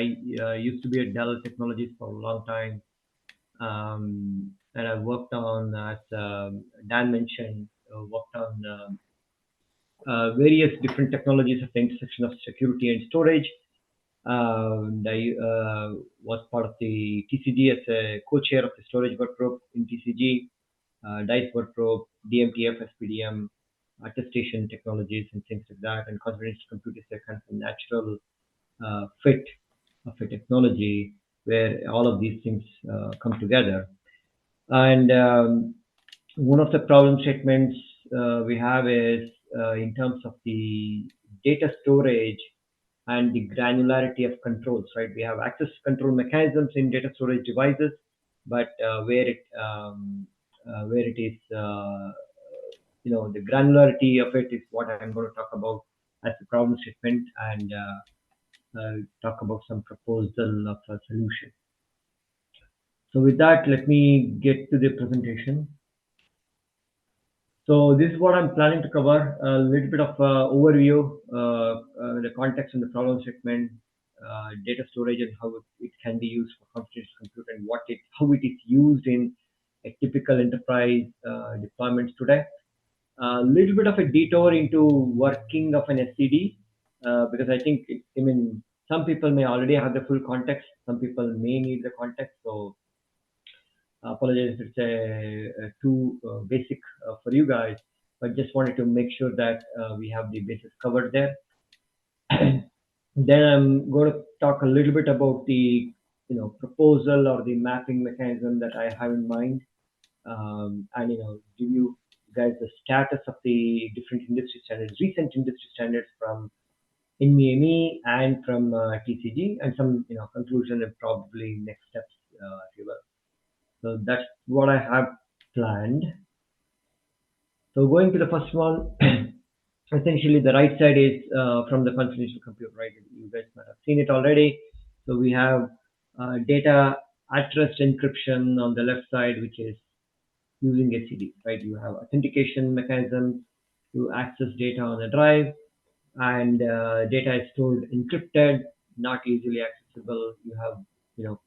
I used to be at Dell Technologies for a long time, and I worked on, as Dan mentioned, worked on various different technologies at the intersection of security and storage. And I was part of the TCG as a co-chair of the storage work group in TCG, DICE work group, DMTF, SPDM, attestation technologies, and things like that. And confidential compute is a kind of a natural fit of a technology where all of these things come together. And one of the problem statements we have is in terms of the data storage and the granularity of controls, right? We have access control mechanisms in data storage devices, but where it is, the granularity of it is what I'm going to talk about as a problem statement, and talk about some proposal of a solution. So with that, let me get to the presentation. So this is what I'm planning to cover, a little bit of overview, the context and the problem statement, data storage and how it can be used for confidential compute, and how it is used in a typical enterprise deployments today. A little bit of a detour into working of an SCD, because I think, some people may already have the full context, some people may need the context. So apologize if it's too basic for you guys, but just wanted to make sure that we have the basis covered there. Then I'm going to talk a little bit about the proposal or the mapping mechanism that I have in mind, and give you guys the status of the different industry standards, recent industry standards from NVMe and from TCG, and some conclusion and probably next steps, if you will. So that's what I have planned. So going to the first one, essentially the right side is from the confidential compute, right? You guys might have seen it already. So we have data at rest encryption on the left side, which is using etcd, right? You have authentication mechanisms to access data on a drive, and data is stored encrypted, not easily accessible. You have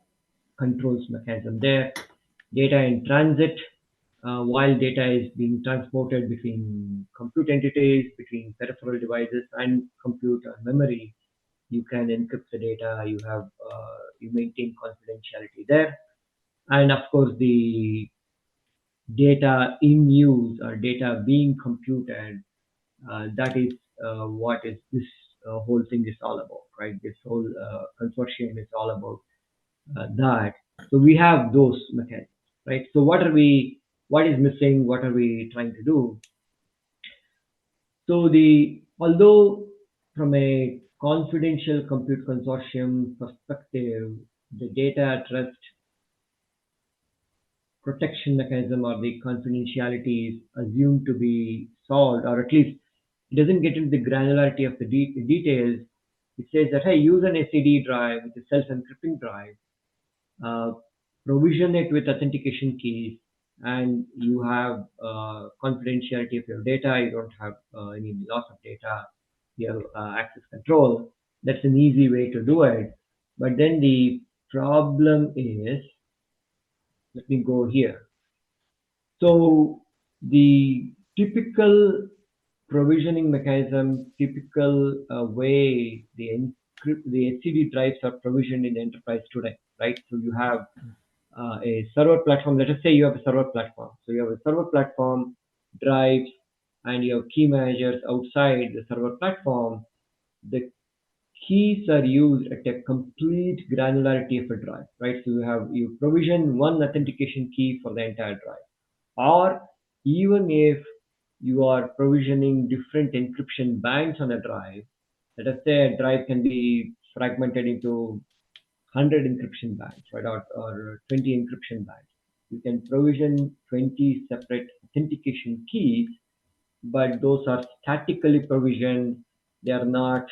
controls mechanism there. Data in transit, while data is being transported between compute entities, between peripheral devices and compute or memory, you can encrypt the data. You maintain confidentiality there, and of course the data in use or data being computed. That is what is this whole thing is all about, right? This whole consortium is all about that. So we have those mechanisms, right? So what is missing? What are we trying to do? So although from a confidential compute consortium perspective, the data at rest protection mechanism or the confidentiality is assumed to be solved, or at least it doesn't get into the granularity of the details. It says that, hey, use an SAD drive, which is self-encrypting drive, uh, provision it with authentication keys, and you have confidentiality of your data. You don't have any loss of data. You have access control. That's an easy way to do it. But then the problem is, let me go here. So the typical provisioning mechanism, typical way the HCD drives are provisioned in enterprise today, right? So you have a server platform. Let us say you have a server platform. So you have a server platform, drives, and you have key managers outside the server platform. The keys are used at a complete granularity of a drive, right? So you provision one authentication key for the entire drive, or even if you are provisioning different encryption bands on a drive, let us say a drive can be fragmented into 100 encryption bands, right, or 20 encryption bands. You can provision 20 separate authentication keys, but those are statically provisioned. They are not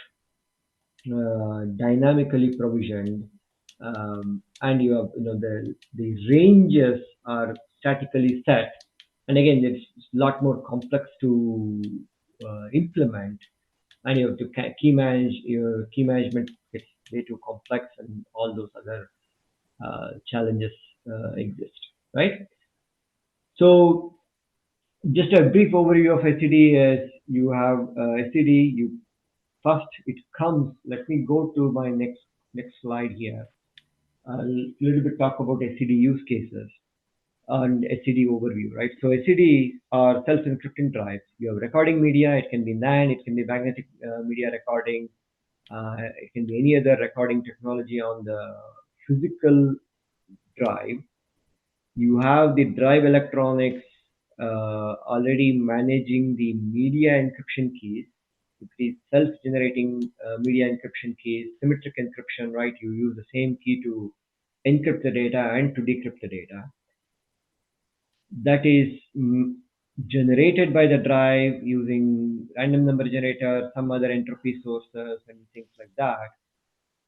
dynamically provisioned, and you have the ranges are statically set. And again, it's a lot more complex to implement, and you have to key management gets way too complex, and all those other challenges exist, right? So just a brief overview of SED is you have SED. You first it comes. Let me go to my next slide here. A little bit talk about SED use cases and SED overview, right? So SED are self-encrypting drives. You have recording media. It can be NAND. It can be magnetic media recording. It can be any other recording technology on the physical drive. You have the drive electronics already managing the media encryption keys. It is self-generating media encryption keys, symmetric encryption, right? You use the same key to encrypt the data and to decrypt the data. That is generated by the drive using random number generator, some other entropy sources, and things like that.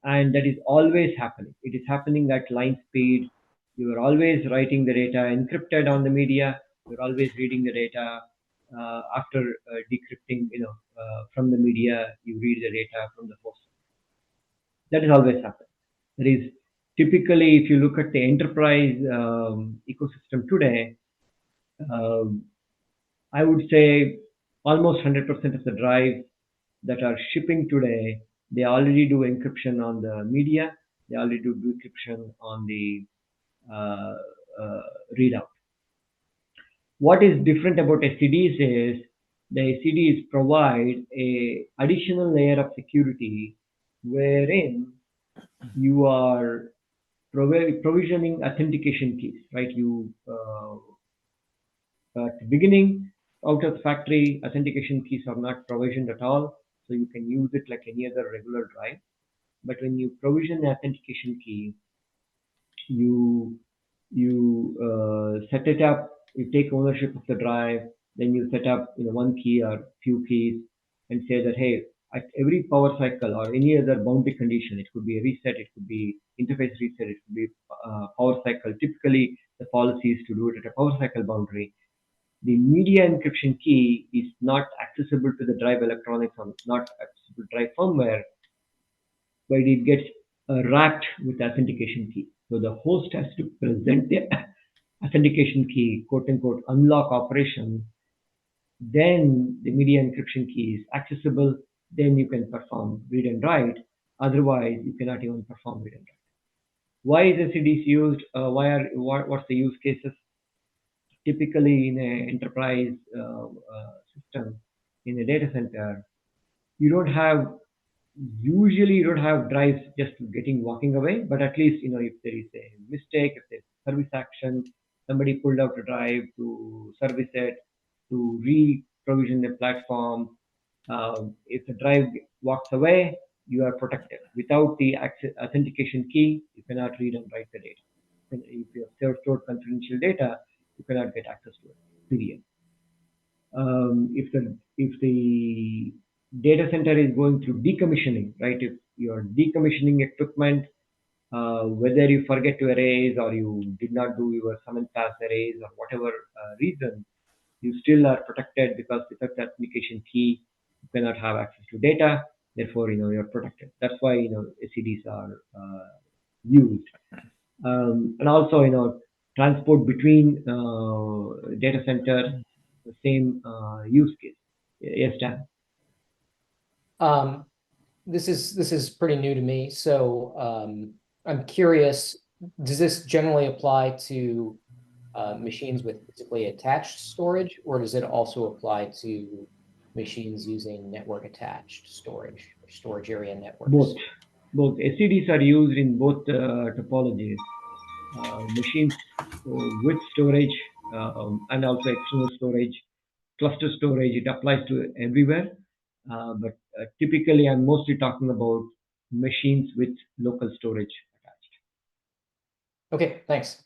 And that is always happening. It is happening at line speed. You are always writing the data encrypted on the media. You're always reading the data after decrypting. From the media, you read the data from the host. That is always happening. There is typically, if you look at the enterprise ecosystem today, um, I would say almost 100% of the drives that are shipping today, they already do encryption on the media. They already do decryption on the uh, uh, readout. What is different about STDs is the STDs provide a additional layer of security wherein you are provisioning authentication keys, right? You at the beginning, out of the factory, authentication keys are not provisioned at all, so you can use it like any other regular drive. But when you provision the authentication key, you set it up. You take ownership of the drive. Then you set up one key or few keys, and say that hey, at every power cycle or any other boundary condition, it could be a reset, it could be interface reset, it could be power cycle. Typically, the policy is to do it at a power cycle boundary. The media encryption key is not accessible to the drive electronics or not accessible to drive firmware, but it gets wrapped with the authentication key. So the host has to present the authentication key, quote unquote, unlock operation. Then the media encryption key is accessible. Then you can perform read and write. Otherwise, you cannot even perform read and write. Why is SEDs used? What's the use cases? Typically, in an enterprise system, in a data center, you don't have usually you don't have drives just getting walking away, but at least if there is a mistake, if there's service action, somebody pulled out a drive to service it, to re-provision the platform. If the drive walks away, you are protected. Without the authentication key, you cannot read and write the data. If you have stored confidential data, you cannot get access to it. Period. If the data center is going through decommissioning, right? If you are decommissioning equipment, whether you forget to erase or you did not do your summon pass erase or whatever reason, you still are protected because without the application key, you cannot have access to data. Therefore, you're protected. That's why SCDs are used, and also transport between data centers, the same use case. Yes, Dan. Um, this is pretty new to me, so I'm curious, does this generally apply to machines with physically attached storage, or does it also apply to machines using network attached storage or storage area Both. networks? Both SCDs are used in both topologies. Machines with storage and also external storage, cluster storage. It applies to everywhere. But typically, I'm mostly talking about machines with local storage attached. Okay, thanks.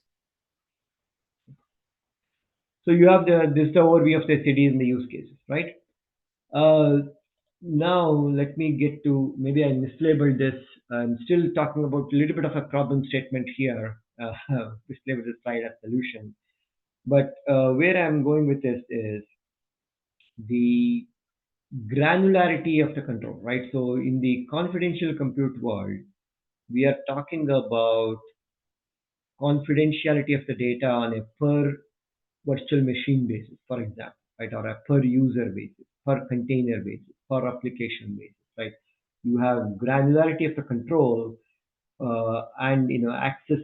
So you have this the overview of the SCDs and the use cases, right? Uh, Now let me get to, maybe I mislabeled this. I'm still talking about a little bit of a problem statement here. Mislabeled the slide as solution. But where I'm going with this is the granularity of the control, right? So in the confidential compute world, we are talking about confidentiality of the data on a per virtual machine basis, for example, right, or a per user basis, per container basis, per application basis, right? You have granularity of the control and access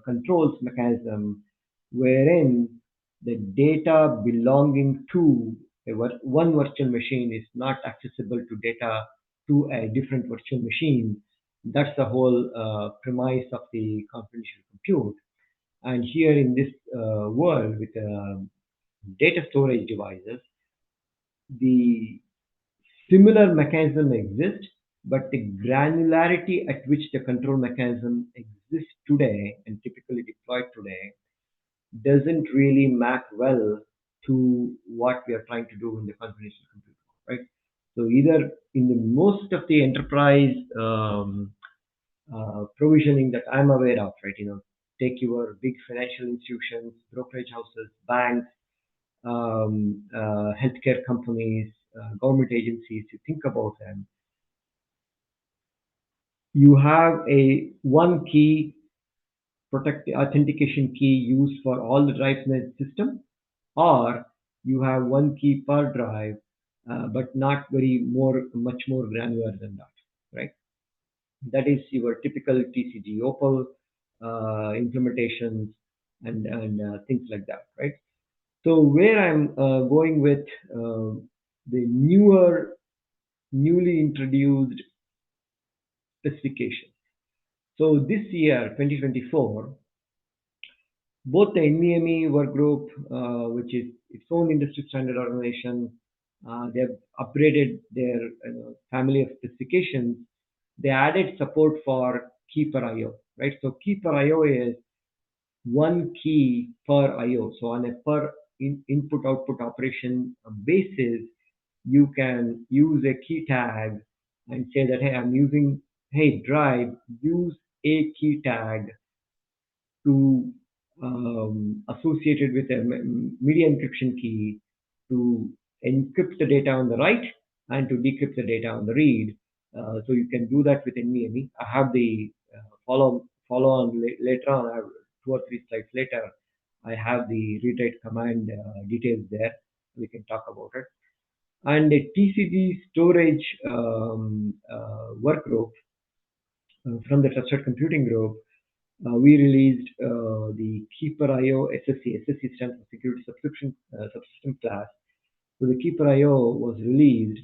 controls mechanism wherein the data belonging to one virtual machine is not accessible to data to a different virtual machine. That's the whole premise of the confidential compute. And here in this world with data storage devices, the similar mechanism exists, but the granularity at which the control mechanism exists today and typically deployed today doesn't really map well to what we are trying to do in the confidential computer, right? So either in the most of the enterprise provisioning that I'm aware of, right? Take your big financial institutions, brokerage houses, banks, healthcare companies, government agencies. You think about them, you have a one key protect authentication key used for all the drives in the system, or you have one key per drive, but not very much more granular than that, right? That is your typical TCG Opal implementations and things like that, right? So where I'm going with the newly introduced specification. So this year, 2024, both the NVMe work group, which is its own industry standard organization, they have upgraded their family of specifications. They added support for key per IO, right? So key per IO is one key per IO. So on a per input output operation basis, you can use a key tag and say that, hey, I'm using, hey, drive, use a key tag to associated with a media encryption key to encrypt the data on the write and to decrypt the data on the read. So you can do that with NVMe. I have the follow on later on. I have two or three slides later. I have the read write command details there. We can talk about it. And a TCG storage work group from the Trusted Computing Group, we released the Keeper IO SSC. SSC stands for Security Subsystem Class. So the Keeper IO was released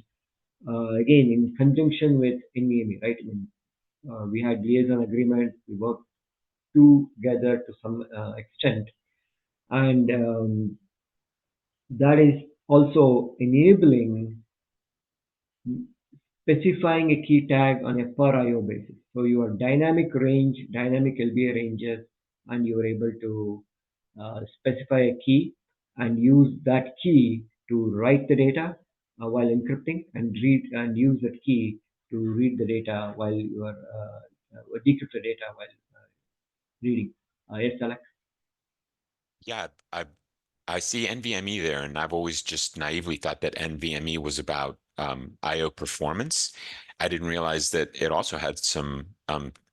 again in conjunction with NVMe, right? I mean, we had liaison agreement. We worked together to some extent, and that is also enabling specifying a key tag on a per IO basis. So your dynamic range, dynamic LBA ranges, and you are able to specify a key and use that key to write the data while encrypting and read and use that key to read the data while you are decrypt the data while reading. Yes, Alex. Yeah, I see NVMe there, and I've always just naively thought that NVMe was about I/O performance. I didn't realize that it also had some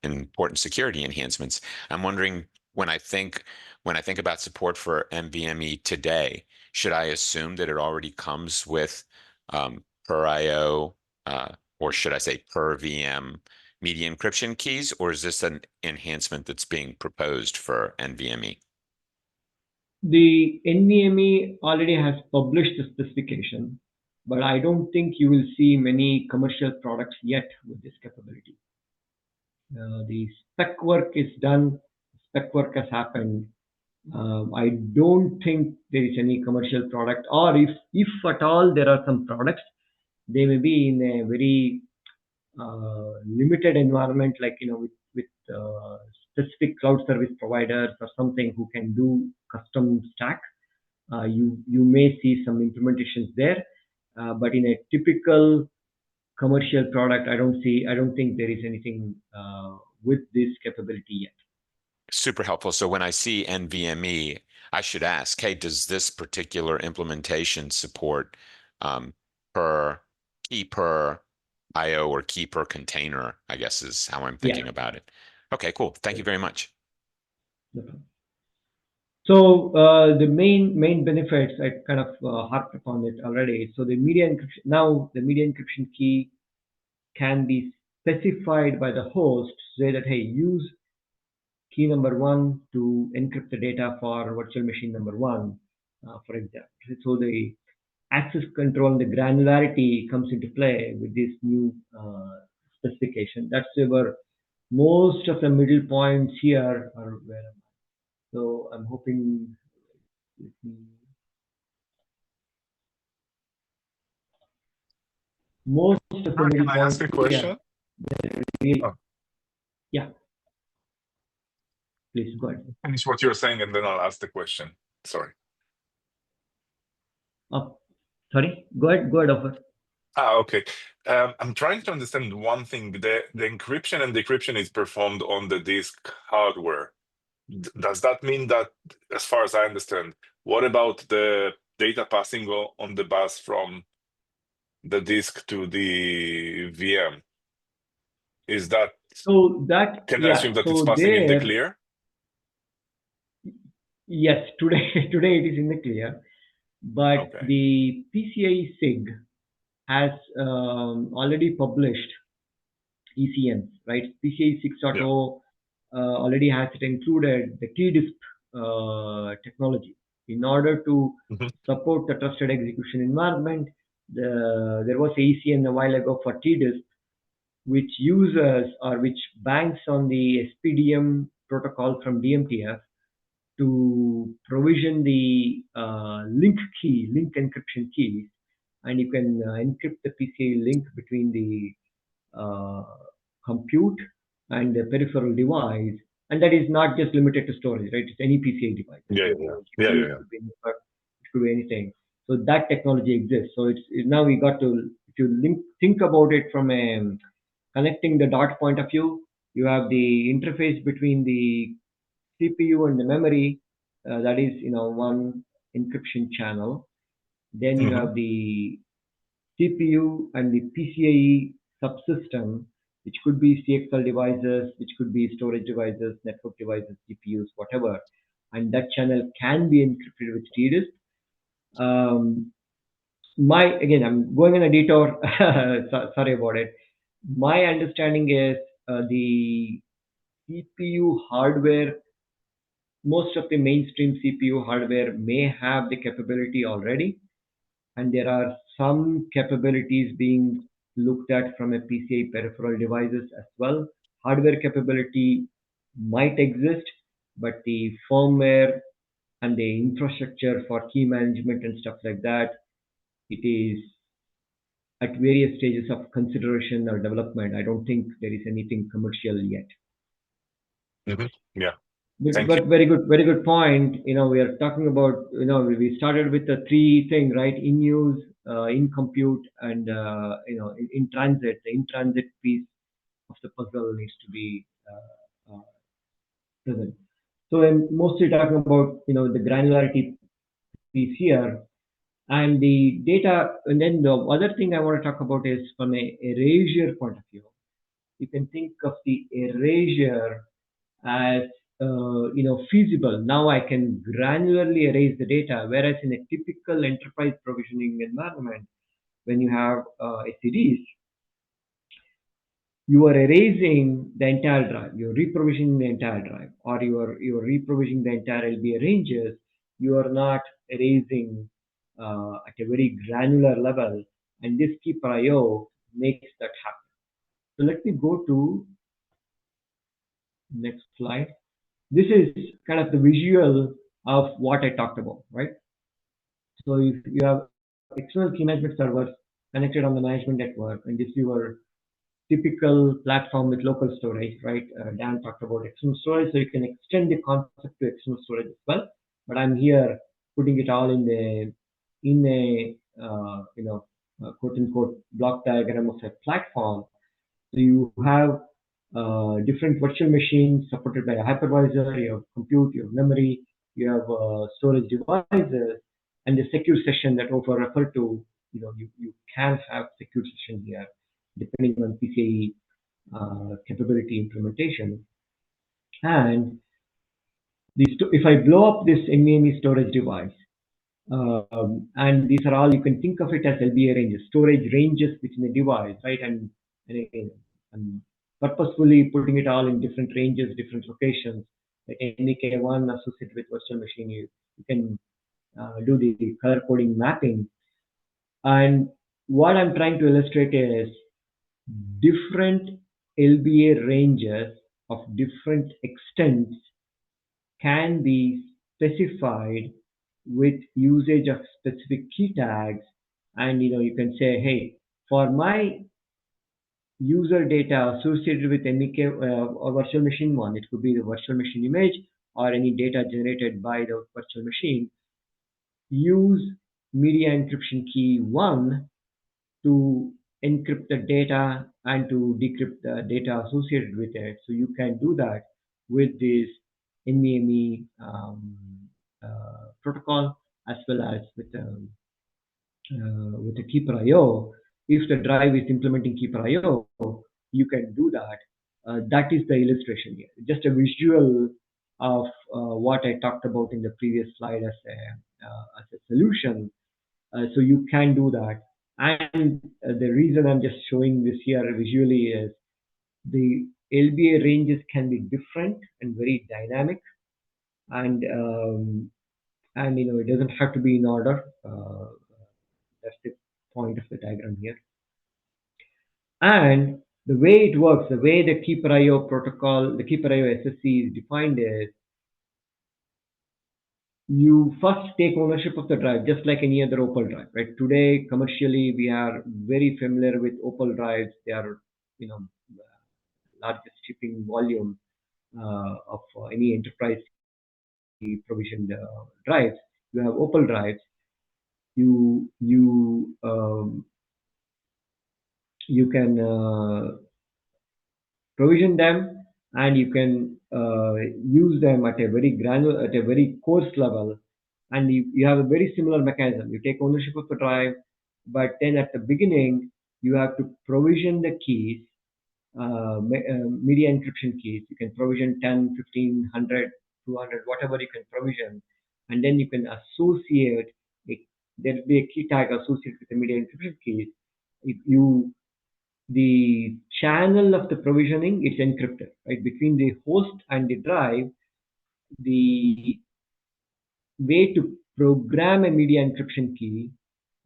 important security enhancements. I'm wondering when I think about support for NVMe today, should I assume that it already comes with per IO or should I say per VM media encryption keys, or is this an enhancement that's being proposed for NVMe? The NVMe already has published the specification, but I don't think you will see many commercial products yet with this capability. The spec work is done, spec work has happened. I don't think there is any commercial product, or if at all there are some products, they may be in a very limited environment, like with specific cloud service providers or something who can do custom stack. You may see some implementations there, but in a typical commercial product, I don't think there is anything with this capability yet. Super helpful. So when I see NVMe, I should ask, hey, does this particular implementation support um, per key per IO or key per container, I guess is how I'm Yeah. thinking about it. Okay, cool. Thank you very much. No problem. So the main benefits, I kind of harped upon it already. So the media encryption, now the media encryption key can be specified by the host to say that, hey, use key number one to encrypt the data for virtual machine number one, for example. So the access control and the granularity comes into play with this new specification. That's where most of the middle points here are where. So I'm hoping. Most of the Can middle I ask points a here, question? really, Oh, yeah, please go ahead. finish what you're saying, and then I'll ask the question. Sorry. Oh, sorry, go ahead, Offer. Okay. I'm trying to understand one thing. The encryption and decryption is performed on the disk hardware. Does that mean that, as far as I understand, what about the data passing on the bus from the disk to the VM? Is that, So that, can I yeah, assume that it's so passing in the there, clear? yes, today today it is in the clear, but Okay. the PCI SIG has already published ECMs, right? PCI Yeah. 6.0 already has it included the TDISP technology in order to Mhm. support the trusted execution environment. There was a ECM a while ago for TDISP, which uses or which banks on the SPDM protocol from DMTF to provision the link encryption keys, and you can encrypt the PCI link between the uh, compute and the peripheral device. And that is not just limited to storage, right? It's any PCI device. It Yeah, could yeah, be yeah. a Yeah, GPU, yeah, it yeah. could be network, it could be anything. So that technology exists. So it's now we got to, if you think about it from a connecting the dot point of view, you have the interface between the CPU and the memory. That is, one encryption channel. Then you Mhm. have the CPU and the PCIe subsystem, which could be CXL devices, which could be storage devices, network devices, GPUs, whatever. And that channel can be encrypted with TDISC. Again, I'm going on a detour. Sorry about it. My understanding is the CPU hardware, most of the mainstream CPU hardware may have the capability already, and there are some capabilities being looked at from a PCI peripheral devices as well. Hardware capability might exist, but the firmware and the infrastructure for key management and stuff like that, it is at various stages of consideration or development. I don't think there is anything commercial yet. Mhm. Yeah. But, Thank you. but very good point. We are talking about, we started with the three thing, right? In use, in compute, and in transit. The in transit piece of the puzzle needs to be present. So I'm mostly talking about, the granularity piece here and the data. And then the other thing I want to talk about is from a erasure point of view. You can think of the erasure as feasible. Now I can granularly erase the data, whereas in a typical enterprise provisioning environment, when you have SCDs, you are erasing the entire drive, you're reprovisioning the entire drive, or you're reprovisioning the entire LBA ranges. You are not erasing at a very granular level, and this keep IO makes that happen. So let me go to next slide. This is kind of the visual of what I talked about, right? So if you have external key management servers connected on the management network, and this is your typical platform with local storage, right? Dan talked about external storage, so you can extend the concept to external storage as well. But I'm here putting it all in a quote unquote block diagram of a platform. So you have different virtual machines supported by a hypervisor, you have compute, you have memory, you have storage devices, and the secure session that Ofer referred to. You can have secure session here. depending on PCIe capability implementation. And if I blow up this NVMe storage device, and these are all, you can think of it as LBA ranges, storage ranges within the device, right? And again, I'm purposefully putting it all in different ranges, different locations. Like NVK1 associated with virtual machine, you can do the color coding mapping. And what I'm trying to illustrate is different LBA ranges of different extents can be specified with usage of specific key tags. And you can say, hey, for my user data associated with MEK or virtual machine one, it could be the virtual machine image or any data generated by the virtual machine, use media encryption key 1 to encrypt the data and to decrypt the data associated with it. So you can do that with this NVMe protocol, as well as with the Keeper IO. If the drive is implementing Keeper IO, you can do that. That is the illustration here. Just a visual of what I talked about in the previous slide as a solution. So you can do that. And the reason I'm just showing this here visually is the LBA ranges can be different and very dynamic, and it doesn't have to be in order. That's the point of the diagram here. And the way it works, the way the Keeper IO protocol, the Keeper IO SSC is defined is, you first take ownership of the drive, just like any other Opal drive, right? Today, commercially, we are very familiar with Opal drives. They are, largest shipping volume of any enterprise provisioned drives. You have Opal drives. You can provision them, and you can use them at a very coarse level, and you have a very similar mechanism. You take ownership of the drive, but then at the beginning you have to provision the keys, media encryption keys. You can provision 10, 15, 100, 200, whatever you can provision, and then you can associate there'll be a key tag associated with the media encryption keys. If the channel of the provisioning is encrypted, right? Between the host and the drive, the way to program a media encryption key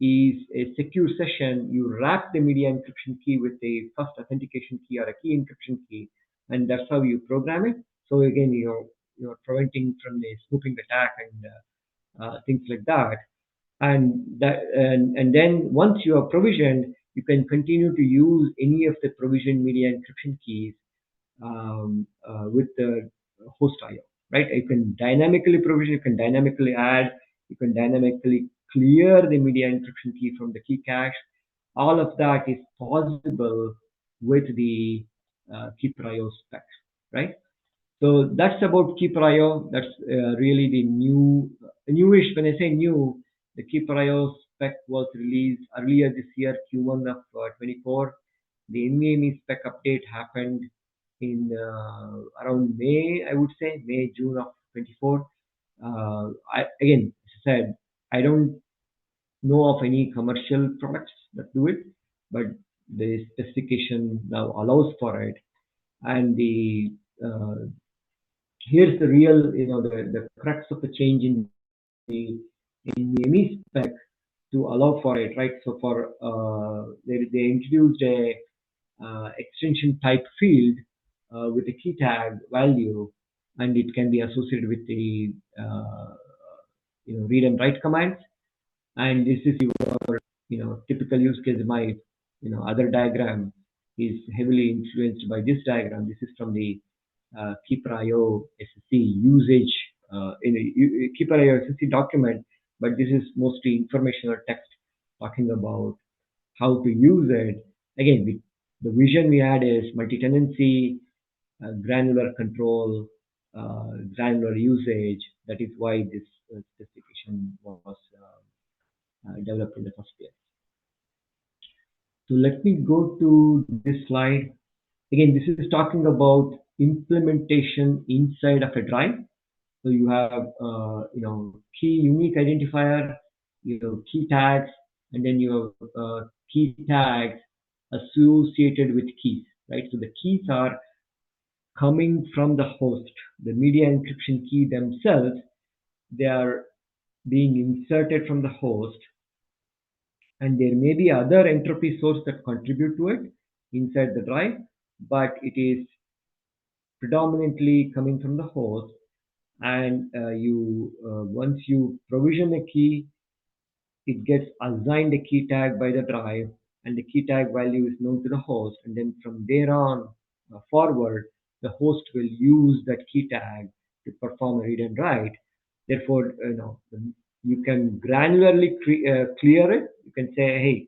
is a secure session. You wrap the media encryption key with a first authentication key or a key encryption key, and that's how you program it. So again, you're preventing from the spoofing attack and things like that. And then once you are provisioned, you can continue to use any of the provisioned media encryption keys with the host IO, right? You can dynamically provision, you can dynamically add, you can dynamically clear the media encryption key from the key cache. All of that is possible with the Keeper IO spec, right? So that's about Keeper IO. That's really the newish. When I say new, the Keeper IO spec was released earlier this year, Q1 of 24. The NVMe spec update happened in around May, I would say, May, June of 24. Again, as I said, I don't know of any commercial products that do it, but the specification now allows for it. And here's the real, the crux of the change in the NVMe spec to allow for it, right? So for they introduced a extension type field with a key tag value, and it can be associated with the read and write commands. And this is your typical use case. My other diagram is heavily influenced by this diagram. This is from the Keeper IO SSC usage in a Keeper IO SSC document, but this is mostly informational text talking about how to use it. Again, the vision we had is multi-tenancy, granular control, granular usage. That is why this specification was developed in the first place. So let me go to this slide. Again, this is talking about implementation inside of a drive. So you have, key unique identifier, you have key tags, and then you have key tags associated with keys, right? So the keys are coming from the host. The media encryption key themselves, they are being inserted from the host, and there may be other entropy source that contribute to it inside the drive, but it is predominantly coming from the host. And you once you provision a key, it gets assigned a key tag by the drive, and the key tag value is known to the host, and then from there on forward, the host will use that key tag to perform a read and write. Therefore, you can granularly clear it. You can say, hey,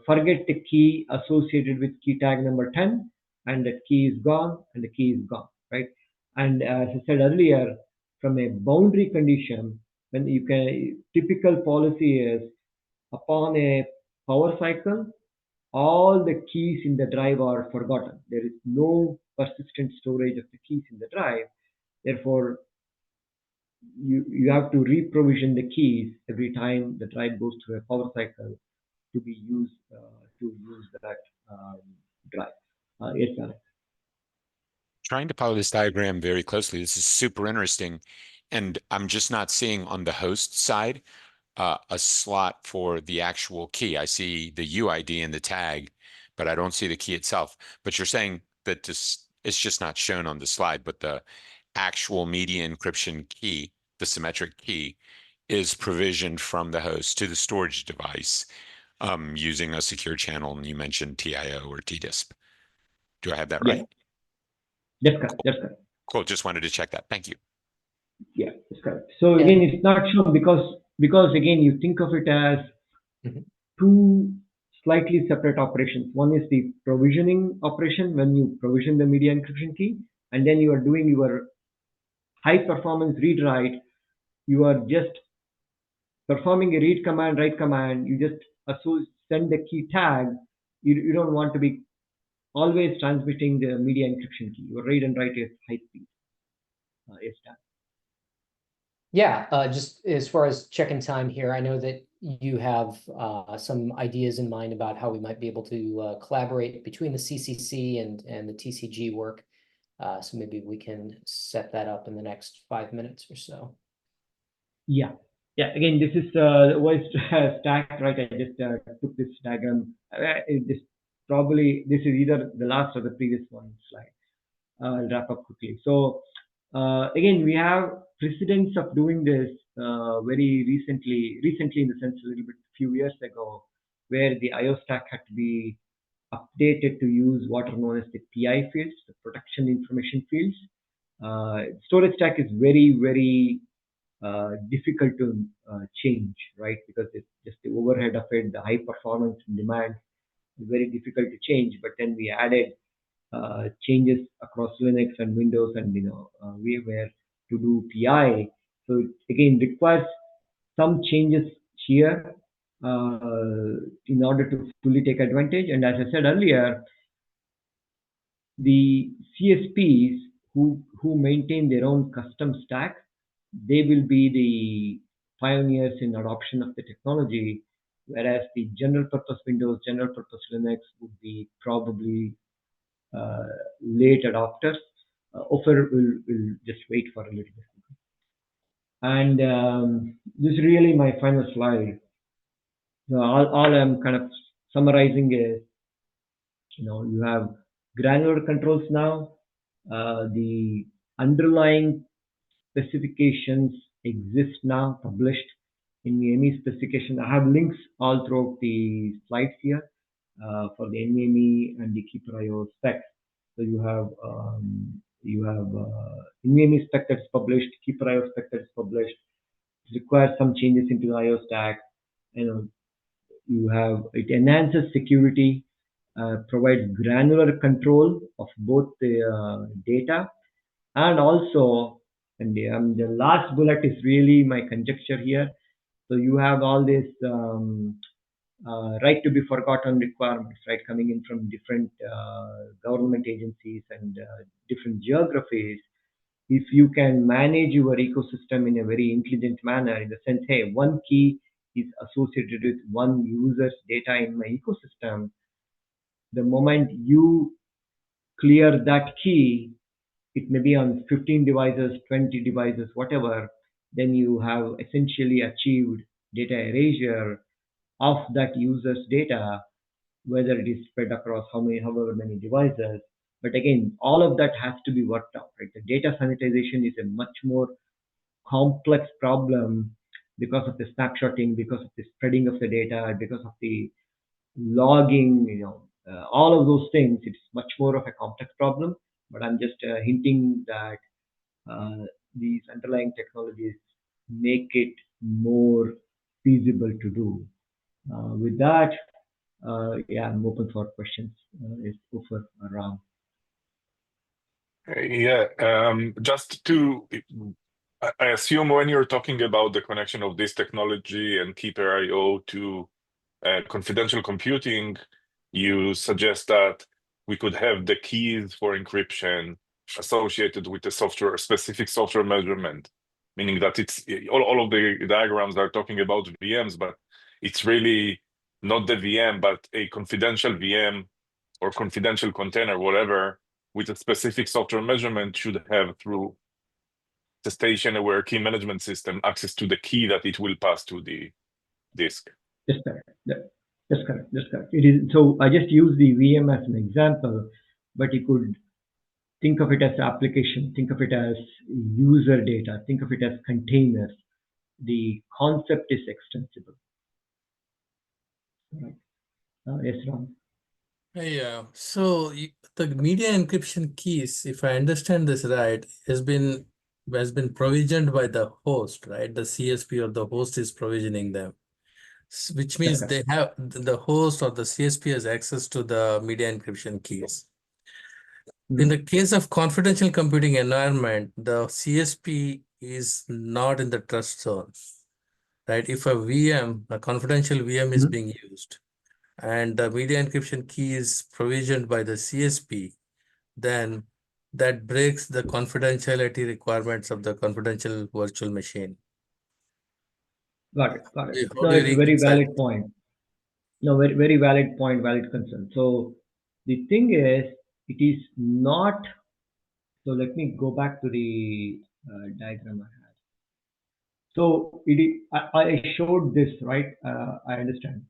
forget the key associated with key tag number 10, and that key is gone, and the key is gone, right? And as I said earlier, from a boundary condition, when you can, typical policy is upon a power cycle, all the keys in the drive are forgotten. There is no persistent storage of the keys in the drive. Therefore, you have to reprovision the keys every time the drive goes through a power cycle to be used to use that um, drive. Yes, Alex. Trying to follow this diagram very closely. This is super interesting. And I'm just not seeing on the host side a slot for the actual key. I see the UID and the tag, but I don't see the key itself. But you're saying that this it's just not shown on the slide, but the actual media encryption key, the symmetric key, is provisioned from the host to the storage device using a secure channel. And you mentioned TIO or TDISP. Do I have that Yeah, right? that's correct. That's correct. Cool. Just wanted to check that. Thank you. Yeah, that's correct. So again, And it's not shown because again, you think of it as Mhm. two slightly separate operations. One is the provisioning operation when you provision the media encryption key, and then you are doing your high performance read write. You are just performing a read command, write command. You just send the key tag. You don't want to be always transmitting the media encryption key. Your read and write is high speed. Is done. yeah, just as far as check-in time here, I know that you have some ideas in mind about how we might be able to collaborate between the CCC and the TCG work. So maybe we can set that up in the next 5 minutes or so. Yeah. Yeah. Again, this is voice stack, right? I just took this diagram. This is either the last or the previous one slide. I'll wrap up quickly. So again, we have precedents of doing this very recently in the sense a little bit few years ago, where the IO stack had to be updated to use what are known as the PI fields, the protection information fields. Storage stack is very difficult to change, right? Because it's just the overhead of it, the high performance and demand is very difficult to change. But then we added changes across Linux and Windows and VMware to do PI. So it again requires some changes here in order to fully take advantage. And as I said earlier, the CSPs who maintain their own custom stack, they will be the pioneers in adoption of the technology, whereas the general purpose Windows, general purpose Linux would be probably late adopters. Offer will just wait for a little bit. And this is really my final slide. So all I'm kind of summarizing is, you have granular controls now. The underlying specifications exist now, published in the NVMe specification. I have links all throughout the slides here for the NVMe and the Keeper IO specs. So you have NVMe spec that's published, Keeper IO spec that's published. It requires some changes into the IO stack. It enhances security, provides granular control of both the data and also, and the last bullet is really my conjecture here. So you have all this right to be forgotten requirements, right, coming in from different government agencies and different geographies. If you can manage your ecosystem in a very intelligent manner, in the sense, hey, one key is associated with one user's data in my ecosystem, the moment you clear that key, it may be on 15 devices, 20 devices, whatever, then you have essentially achieved data erasure of that user's data, whether it is spread across however many devices. But again, all of that has to be worked out, right? The data sanitization is a much more complex problem because of the snapshotting, because of the spreading of the data, because of the logging, all of those things. It's much more of a complex problem. But I'm just hinting that uh, these underlying technologies make it more feasible to do. With that, yeah, I'm open for questions. It's over around. Yeah, just to, I assume when you're talking about the connection of this technology and Keeper IO to confidential computing, you suggest that we could have the keys for encryption associated with the software, specific software measurement, meaning that it's all of the diagrams are talking about VMs, but it's really not the VM, but a confidential VM or confidential container, whatever, with a specific software measurement should have through the station-aware key management system access to the key that it will pass to the disk. That's correct. That's correct. That's correct. It is. So I just use the VM as an example, but you could think of it as application, think of it as user data, think of it as containers. The concept is extensible. Right. Yes, Ram. Hey, so the media encryption keys, if I understand this right, has been provisioned by the host, right? The CSP or the host is provisioning them, which That's means correct. they have the host or the CSP has access to the media encryption keys. In the case of confidential computing environment, the CSP is not in the trust zone, right? If a VM, a confidential VM is being used, and the media encryption key is provisioned by the CSP, then that breaks the confidentiality requirements of the confidential virtual machine. Got it. Got it. How No, do you it's a very reconcile? valid point. No, very, very valid point, valid concern. So the thing is, it is not. So let me go back to the diagram I had. So it is, I showed this, right? I understand,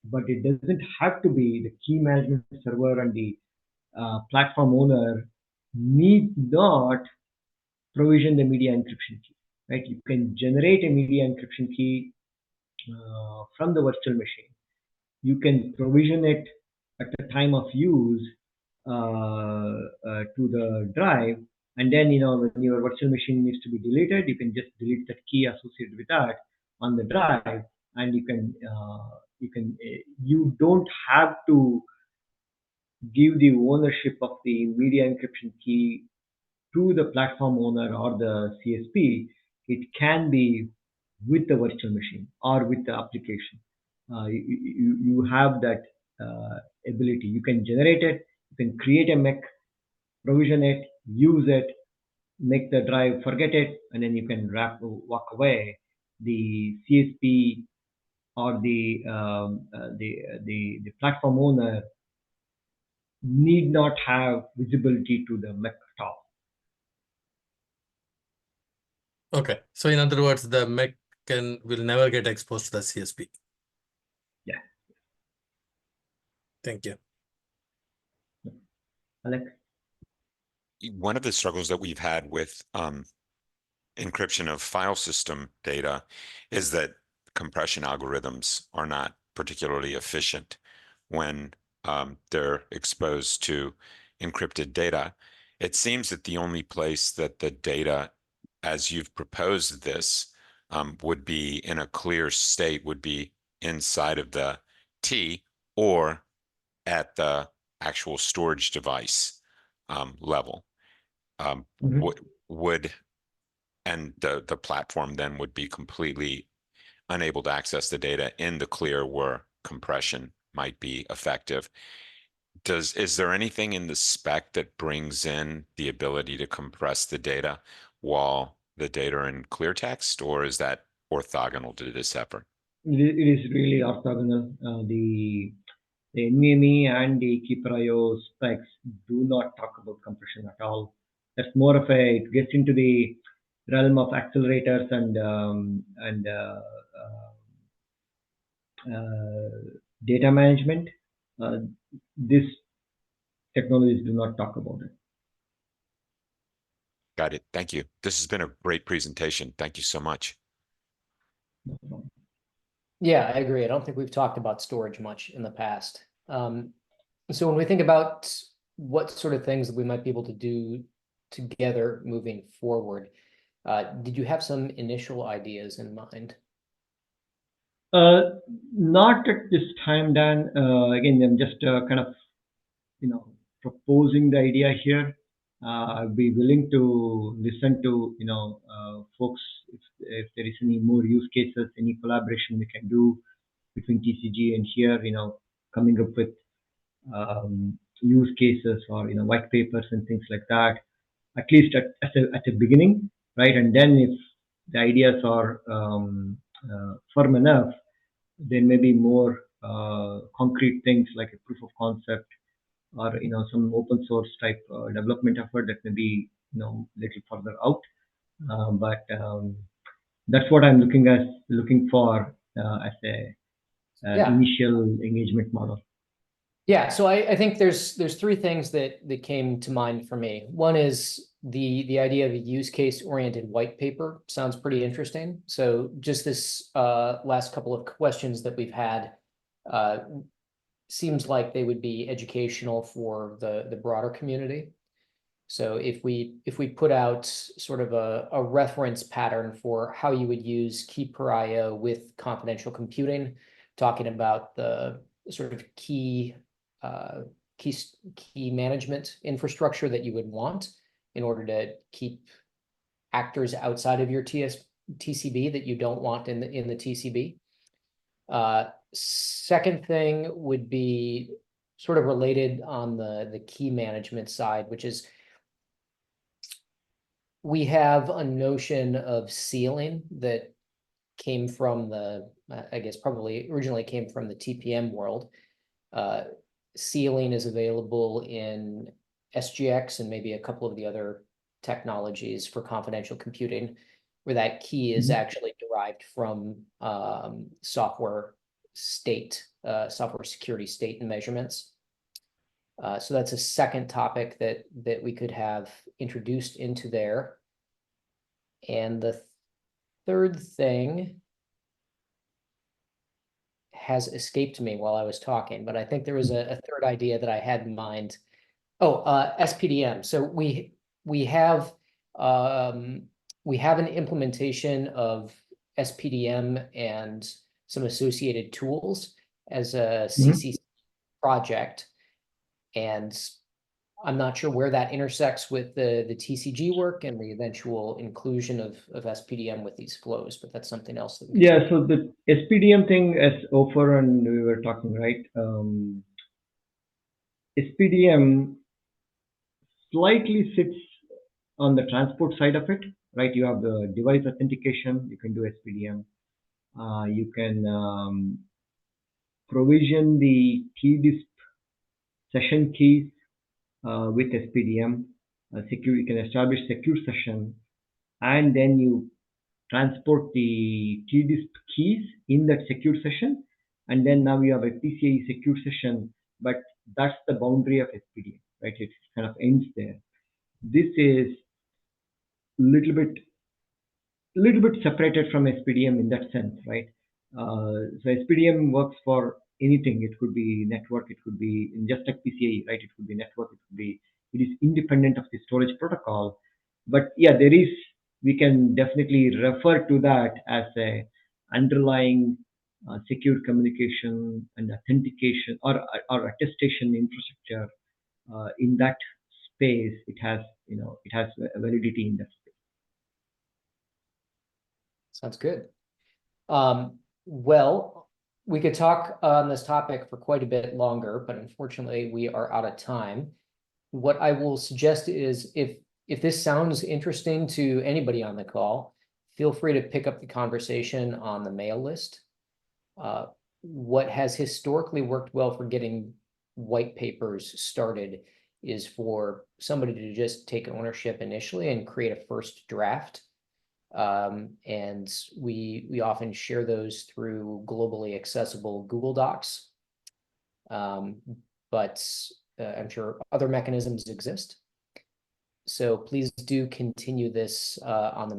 but it doesn't have to be the key management server and the platform owner need not provision the media encryption key, right? You can generate a media encryption key from the virtual machine. You can provision it at the time of use to the drive, and then when your virtual machine needs to be deleted, you can just delete that key associated with that on the drive, and you don't have to give the ownership of the media encryption key to the platform owner or the CSP. It can be with the virtual machine or with the application. You have that ability. You can generate it, you can create a MEC, provision it, use it, make the drive forget it, and then you can walk away. The CSP or the platform owner need not have visibility to the MEC top. Okay, so in other words, the MEC will never get exposed to the CSP. Yeah. Thank you. Alex? One of the struggles that we've had with encryption of file system data is that compression algorithms are not particularly efficient when they're exposed to encrypted data. It seems that the only place that the data, as you've proposed this, would be in a clear state would be inside of the T or at the actual storage device level. Would and the platform then would be completely unable to access the data in the clear where compression might be effective. Is there anything in the spec that brings in the ability to compress the data while the data are in clear text, or is that orthogonal to this effort? It is really orthogonal. The NVMe and the Keeper.io specs do not talk about compression at all. That's more of it gets into the realm of accelerators and data management. These technologies do not talk about it. Got it. Thank you. This has been a great presentation. Thank you so much. No problem. Yeah, I agree. I don't think we've talked about storage much in the past. So when we think about what sort of things that we might be able to do together moving forward, did you have some initial ideas in mind? Not at this time, Dan. Again, I'm just kind of, proposing the idea here. I'd be willing to listen to, folks if there is any more use cases, any collaboration we can do between TCG and here, coming up with use cases or white papers and things like that. At least at a beginning, right? And then if the ideas are firm enough, there may be more concrete things like a proof of concept or some open source type development effort that may be little further out. But that's what I'm looking for as a Yeah. initial engagement model. Yeah, so I think there's three things that came to mind for me. One is the idea of a use case oriented white paper sounds pretty interesting. So just this last couple of questions that we've had seems like they would be educational for the broader community. So if we put out sort of a reference pattern for how you would use Keeper.io with confidential computing, talking about the sort of key management infrastructure that you would want in order to keep actors outside of your TCB that you don't want in the TCB. Second thing would be sort of related on the key management side, which is we have a notion of sealing that came from I guess probably originally came from the TPM world. Sealing is available in SGX and maybe a couple of the other technologies for confidential computing, where that key is actually derived from software security state and measurements. So that's a second topic that we could have introduced into there. And the third thing has escaped me while I was talking, but I think there was a third idea that I had in mind. Oh, SPDM. So we have an implementation of SPDM and some associated tools as a CC project, and I'm not sure where that intersects with the TCG work and the eventual inclusion of SPDM with these flows, but that's something else that we Yeah, so the SPDM thing, as Ofer and we were talking, right? SPDM slightly sits on the transport side of it, right? You have the device authentication, you can do SPDM. You can provision the key session keys with SPDM. You can establish secure session, and then you transport the TDISP keys in that secure session, and then now you have a PCIe secure session, but that's the boundary of SPDM, right? It kind of ends there. This is little bit separated from SPDM in that sense, right? So SPDM works for anything. It could be network, it could be in just like PCIe, right? It could be network, it is independent of the storage protocol. But yeah, we can definitely refer to that as a underlying secure communication and authentication or attestation infrastructure. In that space, it has a validity in that space. Sounds good. Well, we could talk on this topic for quite a bit longer, but unfortunately we are out of time. What I will suggest is if this sounds interesting to anybody on the call, feel free to pick up the conversation on the mail list. What has historically worked well for getting white papers started is for somebody to just take ownership initially and create a first draft. And we often share those through globally accessible Google Docs. But I'm sure other mechanisms exist. So please do continue this on the